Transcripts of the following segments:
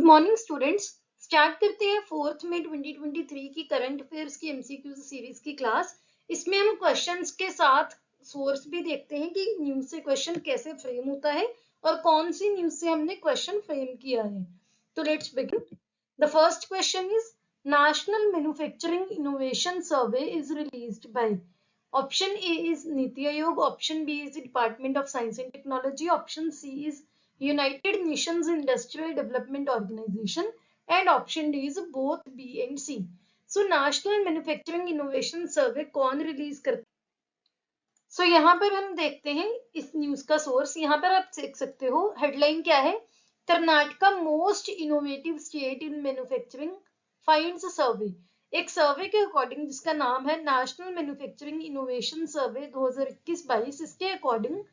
Good morning students. Start करते हैं 4 मई 2023 की करंट अफेयर्स की एमसीक्यू सीरीज की क्लास। इसमें हम क्वेश्चंस के साथ सोर्स भी देखते हैं कि न्यूज से क्वेश्चन कैसे फ्रेम होता है और कौन सी न्यूज से हमने क्वेश्चन फ्रेम किया है। तो let's begin. The first question is national manufacturing innovation survey is released by. Option A is NITI Aayog, option B is department of science and technology, option C is United Nations Industrial Development Organization and option D is both B and C. So National Manufacturing Innovation Survey कौन release करता है? So यहाँ पर हम देखते हैं इस news का सोर्स। यहाँ पर आप देख सकते हो हेडलाइन क्या है, Karnataka most innovative state in manufacturing finds survey. एक सर्वे के अकॉर्डिंग जिसका नाम है नेशनल मैन्युफैक्चरिंग इनोवेशन सर्वे 2021-22, इसके अकॉर्डिंग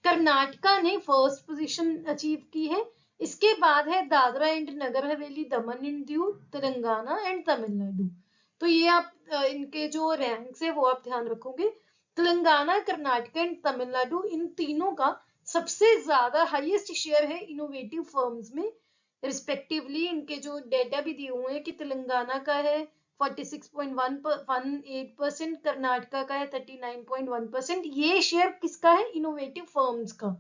कर्नाटका ने फर्स्ट पोजीशन अचीव की है। इसके बाद है Dadra and Nagar Haveli, Daman and Diu, Telangana and Tamil Nadu. तो ये आप इनके जो रैंक्स है वो आप ध्यान रखोगे। तेलंगाना, कर्नाटका एंड तमिलनाडु, इन तीनों का सबसे ज्यादा हाईएस्ट शेयर है इनोवेटिव फर्म्स में रिस्पेक्टिवली। इनके जो डेटा भी दिए हुए हैं कि तेलंगाना का है 46.18%, कर्नाटका का है 39.1%। ये शेयर किसका है? इनोवेटिव फर्म्स का।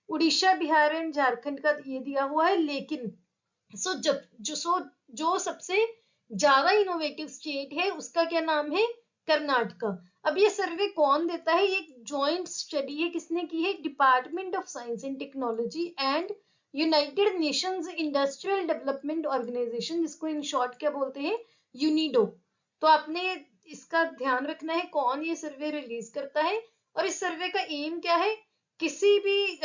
उड़ीसा, बिहार एंड झारखंड का ये दिया हुआ है। लेकिन जो सबसे ज्यादा इनोवेटिव स्टेट है उसका क्या नाम है? कर्नाटका। अब ये सर्वे कौन देता है? ये एक जॉइंट स्टडी है। किसने की है? Department of science and technology and United Nations industrial development Organization, जिसको इन शॉर्ट क्या बोलते हैं? यूनिडो। तो आपने इसका ध्यान रखना है कौन ये सर्वे रिलीज करता है। और इस सर्वे का एम क्या है? किसी भी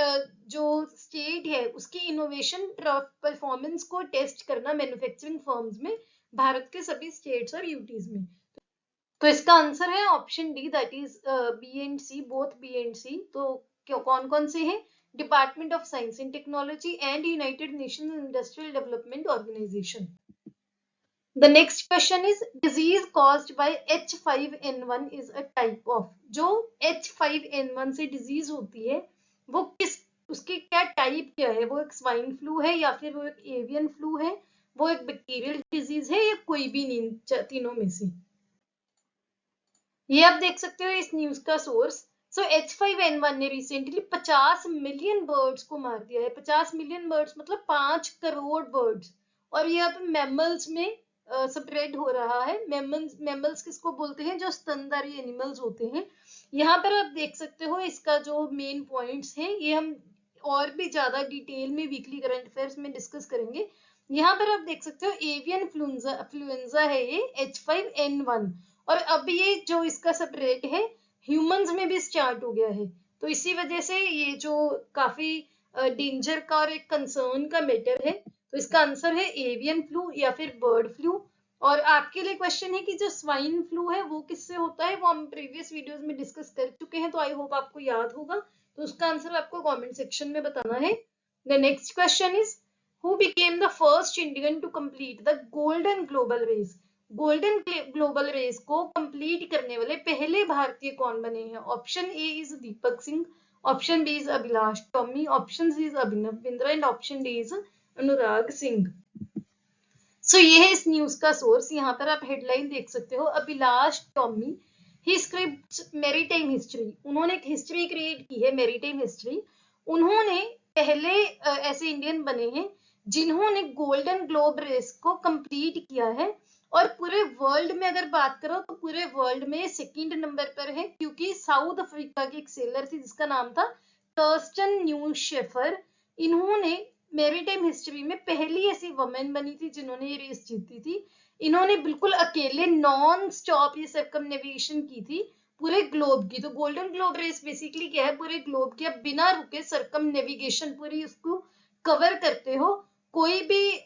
जो स्टेट है उसकी इनोवेशन परफॉर्मेंस को टेस्ट करना मैन्युफैक्चरिंग फर्म्स में, भारत के सभी स्टेट्स और यूटीज में। तो इसका आंसर है option D, that is B and C, both B and C. तो कौन कौन से हैं? Department of science and technology and United Nations industrial development organisation. The next question is disease caused by H5N1 is a type of। जो H5N1 से disease होती है वो उसकी क्या टाइप क्या है? वो एक स्वाइन फ्लू है या फिर वो एक एवियन फ्लू है, वो एक बैक्टीरियल डिजीज है या कोई भी नहीं तीनों में से। ये आप देख सकते हो इस न्यूज का सोर्स। सो H5N1 ने रिसेंटली 50 मिलियन बर्ड्स को मार दिया है। 50 मिलियन बर्ड्स मतलब 5 करोड़ बर्ड्स। और ये अब मैमल्स में स्प्रेड हो रहा है। मैमल्स किसको बोलते हैं? जो स्तनधारी एनिमल्स होते हैं। यहाँ पर आप देख सकते हो इसका जो मेन पॉइंट्स हैं ये हम और भी ज्यादा डिटेल में वीकली करंट अफेयर्स में डिस्कस करेंगे। यहाँ पर आप देख सकते हो एवियन फ्लुएंजा है ये H5N1। और अब ये जो इसका स्प्रेड है ह्यूमंस में भी स्टार्ट हो गया है। तो इसी वजह से ये जो काफी डेंजर का और एक कंसर्न का मैटर है। तो इसका आंसर है एवियन फ्लू या फिर बर्ड फ्लू। और आपके लिए क्वेश्चन है कि जो स्वाइन फ्लू है वो किससे होता है? वो हम प्रीवियस वीडियोस में डिस्कस कर चुके हैं, तो आई होप आपको याद होगा। तो उसका आंसर आपको कमेंट सेक्शन में बताना है। The next question is who became the first Indian to complete the golden global race. Golden global race को कंप्लीट करने वाले पहले भारतीय कौन बने हैं? Option A is Deepak Singh, option B is Abhilash Tomy, option C is Abhinav Bindra and option D is Anurag Singh. So ये है इस न्यूज का सोर्स। यहाँ पर आप हेडलाइन देख सकते हो, अभिलाष टॉमी ही स्क्रिप्ट्स मैरीटाइम हिस्ट्री। उन्होंने एक हिस्ट्री क्रिएट की है, मैरीटाइम हिस्ट्री। उन्होंने पहले ऐसे इंडियन बने हैं जिन्होंने गोल्डन ग्लोब रेस को कंप्लीट किया है। और पूरे वर्ल्ड में अगर बात करो तो पूरे वर्ल्ड में सेकंड नंबर पर है, क्योंकि साउथ अफ्रीका की एक सेलर थी जिसका नाम था कर्स्टन न्यूशेफर। इन्होंने मैरीटाइम हिस्ट्री में पहली ऐसी वुमेन बनी थी जिन्होंने ये रेस जीती थी। इन्होंने बिल्कुल अकेले नॉन स्टॉप ये सर्कमनेविगेशन की थी पूरे ग्लोब की। तो गोल्डन ग्लोब रेस बेसिकली क्या है? पूरे ग्लोब की आप बिना रुके सर्कमनेविगेशन पूरी उसको कवर करते हो, कोई भी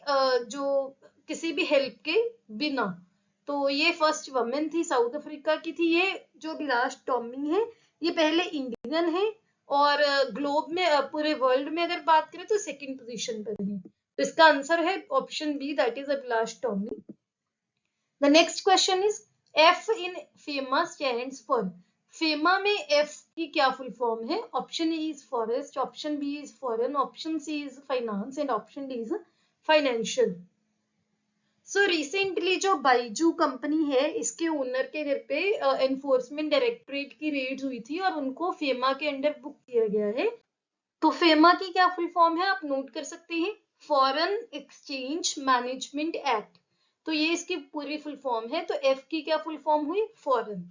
जो किसी भी हेल्प के बिना। तो ये फर्स्ट वुमेन थी, साउथ अफ्रीका की थी। ये जो अभिलाष टॉमी है ये पहले इंडियन है और ग्लोब में पूरे वर्ल्ड में अगर बात करें तो सेकंड पोजीशन पर है। तो इसका आंसर है option B, that is Abhilash Tomy. The next question is F in FEMA stands for. FEMA में एफ की क्या फुल फॉर्म है? Option A is forest, option B is foreign, option C is finance and option D is financial. So recently जो Byju company है इसके owner के घर पे एनफोर्समेंट डायरेक्टरेट की रेड हुई थी और उनको फेमा के अंडर बुक किया गया है। तो फेमा की क्या फुल फॉर्म है आप नोट कर सकते हैं, फॉरेन एक्सचेंज मैनेजमेंट एक्ट। तो ये इसकी पूरी फुल फॉर्म है। तो एफ की क्या फुल फॉर्म हुई, foreign.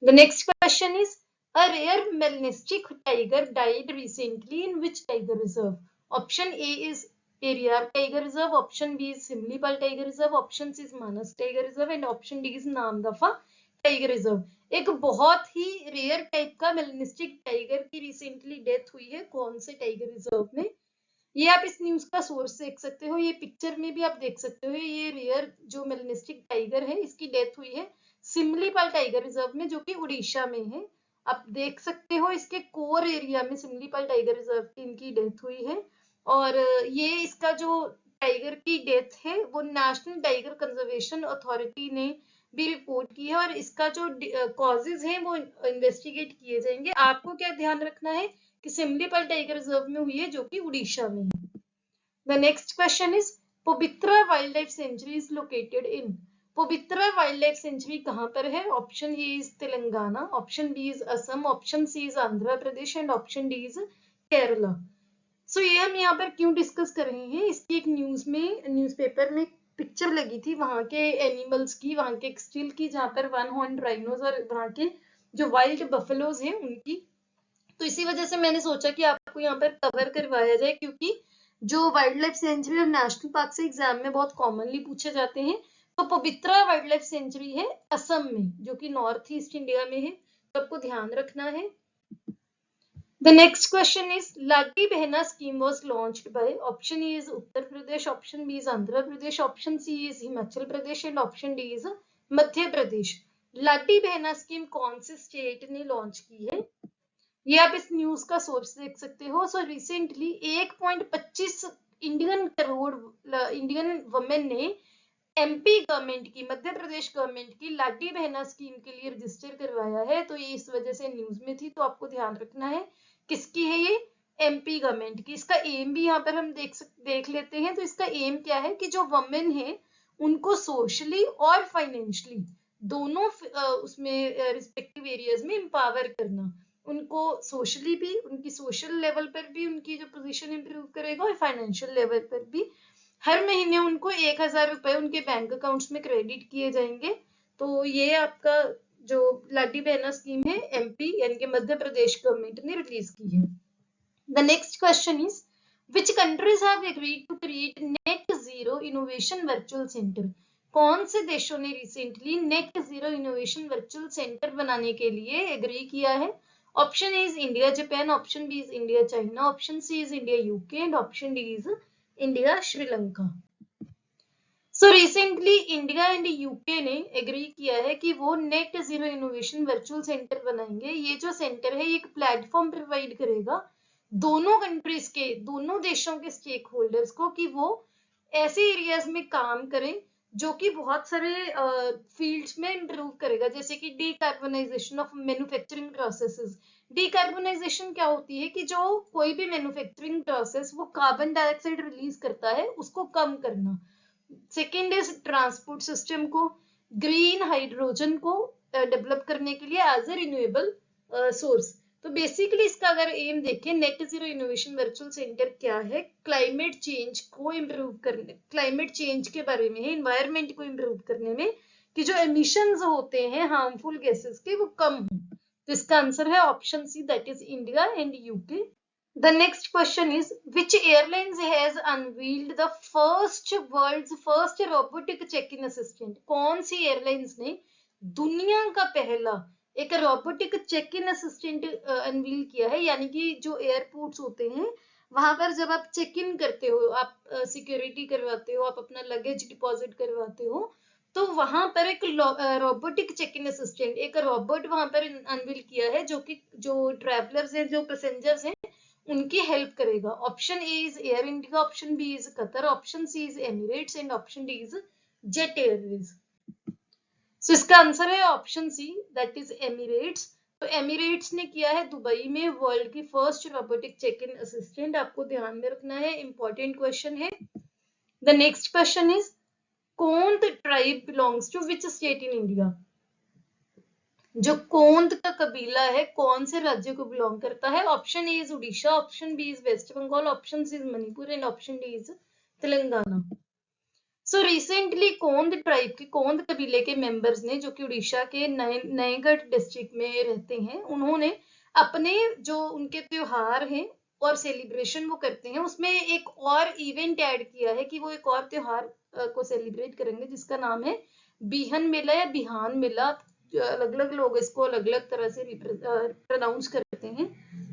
The next question is a rare melanistic tiger died recently in which tiger reserve. Option A is Periyar tiger reserve, option B is Similipal tiger reserve, option C is Manas tiger reserve and option D is Namdapha tiger reserve. एक बहुत ही rare type का melanistic tiger की recently death हुई है, कौन से tiger reserve में। ये आप इस न्यूज का सोर्स देख सकते हो, ये पिक्चर में भी आप देख सकते हो। ये रेयर जो मेलनिस्टिक टाइगर है इसकी डेथ हुई है सिमलीपाल टाइगर रिजर्व में, जो कि उड़ीसा में है। आप देख सकते हो इसके कोर एरिया में सिमलीपाल टाइगर रिजर्व की इनकी डेथ हुई है। और ये इसका जो टाइगर की डेथ है वो नेशनल टाइगर कंजर्वेशन अथॉरिटी ने भी रिपोर्ट की है और इसका जो कॉजेज है वो इन्वेस्टिगेट किए जाएंगे। आपको क्या ध्यान रखना है कि सिमलीपाल टाइगर रिजर्व में हुई है जो कि उड़ीसा में है। The next question is Pavitra wildlife sanctuary is located in. Pavitra wildlife sanctuary कहां पर है, option A is Telangana, option B is Assam, option C is Andhra Pradesh and option D is Kerala. So ये हम यहाँ पर क्यों डिस्कस कर रहे हैं, इसकी एक न्यूज़पेपर में पिक्चर लगी थी वहां के एनिमल्स की, वहां के एक स्टिल की, जहां पर वन हॉर्न राइनोज और वहां के जो वाइल्ड बफेलोज हैं उनकी। तो इसी वजह से मैंने सोचा कि आपको यहाँ पर कवर करवाया जाए, क्योंकि जो वाइल्ड लाइफ सेंचुरी और नेशनल पार्क से एग्जाम में बहुत कॉमनली पूछे जाते हैं। तो पवित्रा वाइल्ड लाइफ सेंचुरी है असम में, जो कि नॉर्थ ईस्ट इंडिया में है, तो आपको ध्यान रखना है। The next question is Lati Behna scheme was launched by option E is Uttar Pradesh, option B is Andhra Pradesh, option C is Himachal Pradesh and option D is Madhya Pradesh। Lati बहना scheme कौन से state ने launch की है, ये आप इस news का सोर्स देख सकते हो। So recently 1.25 Indian crore Indian women ने एमपी गवर्नमेंट की, मध्य प्रदेश गवर्नमेंट की लाटी बहना स्कीम के लिए रजिस्टर करवाया है। तो ये इस वजह से न्यूज में थी, तो आपको ध्यान रखना है किसकी है ये, एमपी गवर्नमेंट की। इसका एम भी यहाँ पर हम देख लेते हैं। तो इसका एम क्या है कि जो वुमेन है उनको सोशली और फाइनेंशियली दोनों उसमें रिस्पेक्टिव एरियाज में एम्पावर करना, उनको सोशली भी, उनकी सोशल लेवल पर भी उनकी जो पोजीशन इंप्रूव करेगा और फाइनेंशियल लेवल पर भी। हर महीने उनको 1,000 रुपए उनके बैंक अकाउंट्स में क्रेडिट किए जाएंगे। तो ये आपका जो लाटी बहना स्कीम है एमपी यानी कि मध्य प्रदेश गवर्नमेंट ने रिलीज की है। The next question is which countries have agreed to create net zero innovation virtual centre. कौन से देशों ने recently net zero innovation virtual centre बनाने के लिए एग्री किया है। Option A is India Japan, option B is India China, option C is India UK and option D is India Sri Lanka. So recently India and UK ने agree किया है कि वो net zero innovation virtual centre बनाएंगे। ये जो centre है ये एक प्लेटफॉर्म प्रोवाइड करेगा दोनों कंट्रीज के, दोनों देशों के स्टेक होल्डर्स को, कि वो ऐसे एरियाज में काम करें जो कि बहुत सारे फील्ड्स में इंप्रूव करेगा, जैसे कि decarbonisation of manufacturing processes. Decarbonisation क्या होती है कि जो कोई भी मैन्युफैक्चरिंग प्रोसेस वो कार्बन डाइऑक्साइड रिलीज करता है उसको कम करना। सेकेंड इज ट्रांसपोर्ट सिस्टम को, ग्रीन हाइड्रोजन को डेवलप करने के लिए एज ए रिन्यूएबल सोर्स। तो बेसिकली इसका अगर एम देखें net zero innovation virtual centre क्या है, क्लाइमेट चेंज को इम्प्रूव करने, क्लाइमेट चेंज के बारे में है, एनवायरमेंट को इम्प्रूव करने में, कि जो एमिशंस होते हैं हार्मफुल गैसेस के वो कम हो। तो इसका आंसर है option C, that is India and UK. The next question is which airlines has unveiled the world's first robotic check-in assistant। कौन सी एयरलाइंस ने दुनिया का पहला एक robotic check in assistant unveil किया है। यानी कि जो एयरपोर्ट्स होते हैं वहां पर जब आप चेक इन करते हो, आप सिक्योरिटी करवाते हो, आप अपना लगेज डिपॉजिट करवाते हो, तो वहां पर एक रोबोटिक चेक इन असिस्टेंट, एक रोबोट वहां पर अनवील किया है जो कि जो ट्रैवलर्स हैं, जो पैसेंजर्स हैं उनकी हेल्प करेगा। Option A is Air India, option B is Qatar, option C is Emirates and option D is Jet Airways. So इसका आंसर है option C, that is Emirates. तो एमिरेट्स ने किया है दुबई में वर्ल्ड की first robotic check in assistant. आपको ध्यान में रखना है, इंपॉर्टेंट क्वेश्चन है। The next question is, Kond tribe belongs to which state in India? जो कोंद का कबीला है कौन से राज्य को बिलोंग करता है? Option A is Orissa, option B is West Bengal, option C is Manipur and option D is Telangana. So recently Kond tribe के, कोंद कबीले के मेंबर्स ने, जो कि उड़ीसा के नयगढ़ डिस्ट्रिक्ट में रहते हैं, उन्होंने अपने जो उनके त्योहार हैं और सेलिब्रेशन वो करते हैं, उसमें एक और इवेंट ऐड किया है कि वो एक और त्योहार को सेलिब्रेट करेंगे जिसका नाम है बिहन मेला या बिहान मेला। अलग अलग लोग इसको अलग अलग तरह से प्रोनाउंस करते हैं।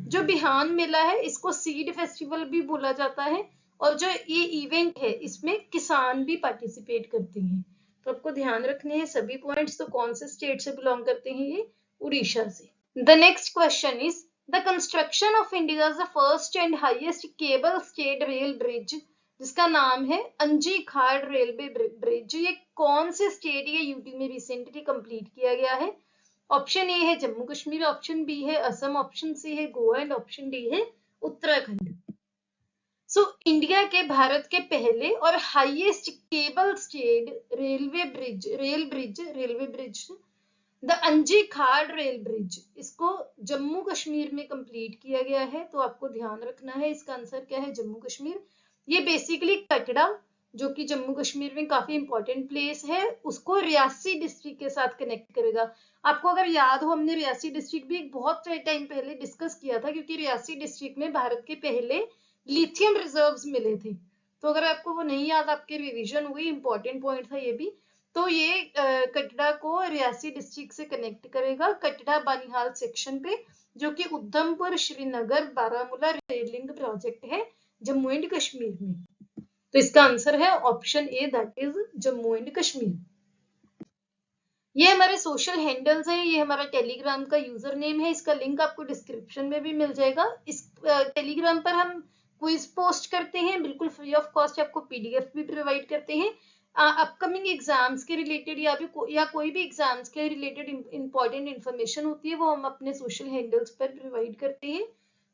जो बिहान मेला है इसको सीड फेस्टिवल भी बोला जाता है, और जो ये इवेंट है इसमें किसान भी पार्टिसिपेट करते हैं। तो आपको ध्यान रखने हैं सभी पॉइंट्स। तो कौन से स्टेट से बिलोंग करते हैं ये? उड़ीसा से। The next question is, the construction of India's first and highest cable stayed rail bridge, जिसका नाम है अंजी खाड़ रेलवे ब्रिज, ये कौन से स्टेट या यूटी में रिसेंटली कंप्लीट किया गया है? ऑप्शन ए है जम्मू कश्मीर, ऑप्शन बी है असम, ऑप्शन सी है गोवा एंड ऑप्शन डी है उत्तराखंड। सो इंडिया के, भारत के पहले और highest cable stayed railway bridge the अंजी खाड़ रेल ब्रिज, इसको जम्मू कश्मीर में कंप्लीट किया गया है। तो आपको ध्यान रखना है, इसका आंसर क्या है? जम्मू कश्मीर। ये बेसिकली कटड़ा, जो कि जम्मू कश्मीर में काफी इंपॉर्टेंट प्लेस है, उसको रियासी डिस्ट्रिक्ट के साथ कनेक्ट करेगा। आपको अगर याद हो, हमने रियासी डिस्ट्रिक्ट भी बहुत टाइम पहले डिस्कस किया था, क्योंकि रियासी डिस्ट्रिक्ट में भारत के पहले लिथियम रिजर्व्स मिले थे। तो अगर आपको वो नहीं याद, आपके रिवीजन हुई, इंपॉर्टेंट पॉइंट था ये भी। तो ये कटड़ा को रियासी डिस्ट्रिक्ट से कनेक्ट करेगा, कटड़ा बानिहाल सेक्शन पे, जो कि Udhampur Srinagar Baramulla rail link project है जम्मू एंड कश्मीर में। तो इसका आंसर है option A, that is Jammu and Kashmir. ये हमारे सोशल हैंडल्स हैं, ये हमारा टेलीग्राम का यूजर नेम है, इसका लिंक आपको डिस्क्रिप्शन में भी मिल जाएगा। इस टेलीग्राम पर हम क्विज पोस्ट करते हैं, बिल्कुल फ्री ऑफ कॉस्ट, आपको पीडीएफ भी प्रोवाइड करते हैं। अपकमिंग एग्जाम्स के रिलेटेड या कोई भी एग्जाम्स के रिलेटेड इंपॉर्टेंट इन्फॉर्मेशन होती है, वो हम अपने सोशल हैंडल्स पर प्रोवाइड करते हैं।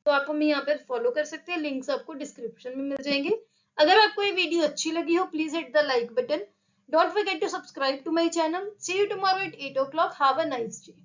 तो आप हमें यहाँ पर फॉलो कर सकते हैं, लिंक्स आपको डिस्क्रिप्शन में मिल जाएंगे। अगर आपको ये वीडियो अच्छी लगी हो, please hit the like button. Don't forget to subscribe to my channel. See you tomorrow at 8 o'clock. Have a nice day.